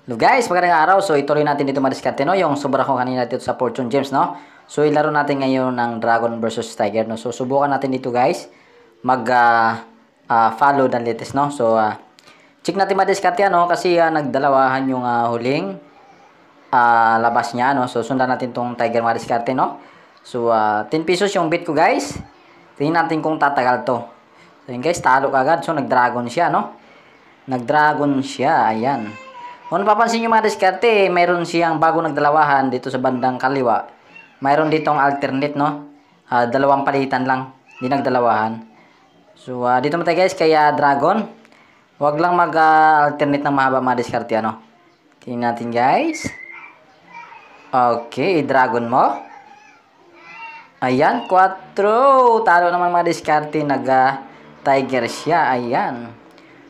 Hello guys, magandang araw. So ituloy natin dito madiskarte no, yung sobra ko kanina dito sa Fortune Gems no. So ilaro natin ngayon ng Dragon versus Tiger no. So subukan natin dito guys mag follow the latest no. So check natin madiskarte no kasi nagdalawahan yung huling labas niya no. So sundan natin tong Tiger madiskarte no. So 10 pesos yung bet ko guys. Tingnan natin kung tatagal to. So yun guys, talo kagad. So nag-dragon siya no. Nag-dragon siya, ayan. Kung napapansin nyo mga diskarte, mayroon siyang bago nagdalawahan dito sa bandang kaliwa. Mayroon ditong alternate, no? Dalawang palitan lang, hindi nagdalawahan. So, dito mo tayo guys, kaya dragon. Huwag lang mag-alternate ng mahaba mga diskarte, ano? Tingnan natin guys. Okay, dragon mo. Ayan, 4. Talo naman mga diskarte, nag-tiger siya, ayan.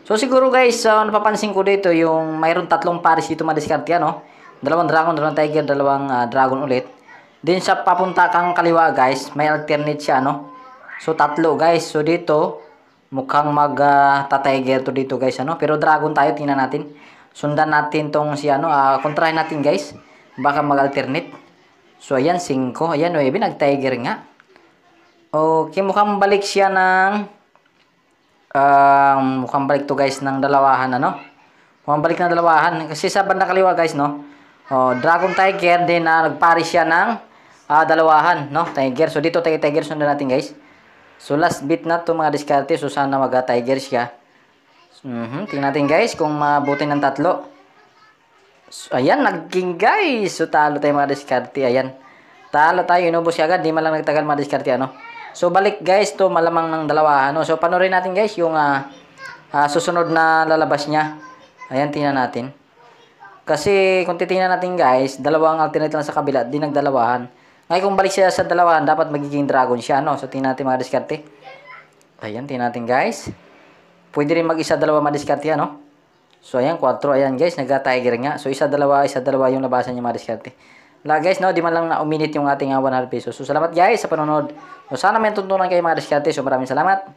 So siguro guys, napapansin ko dito yung mayroon tatlong pares dito madiskarte no. Dalawang dragon, dalawang tiger, dalawang dragon ulit. Din sa papunta kang kaliwa guys, may alternate siya no. So tatlo guys. So dito mukhang mag-tiger to dito guys ano. Pero dragon tayo, tingnan natin. Sundan natin tong si ano, kontrahin natin guys. Baka mag-alternate. So ayan 5, ayan 9, nag-tiger nga. Okay, mukhang balik siya ng mukhang balik to guys ng dalawahan ano. Mukhang balik ng dalawahan kasi sa banda kaliwa guys no. Dragon tiger din nagpari siya ng dalawahan no, tiger. So dito tayo tiger sundan natin guys. So last bit na to mga diskarte. So sana mag-tiger siya. Tingnan natin guys kung mabuti ng tatlo. So, ayan nagking guys. So talo tayo mga diskarte. Ayan. Talo tayo, inubos siya agad. Di man lang nagtagal mga diskarte ano. So balik guys to malamang ng dalawa ano. So panoorin natin guys yung susunod na lalabas niya. Ayan tingnan natin. Kasi kung titingnan natin guys, dalawang alternate lang sa kabila, di nagdalawahan. Ngayon kung balik siya sa dalawahan, dapat magiging dragon siya no. So tingnan natin mga diskarte. Ayan tingnan natin guys. Pwede rin mag-isa dalawa madiskarte ano. So ayan 4, ayan guys, nag-tiger nga. So isa dalawa yung labasan niya mga diskarte. Wala guys no, di man lang na uminit yung ating 100 pesos. So salamat guys sa panonood. So sana may tuntunan kayo mga diskarte. So maraming salamat.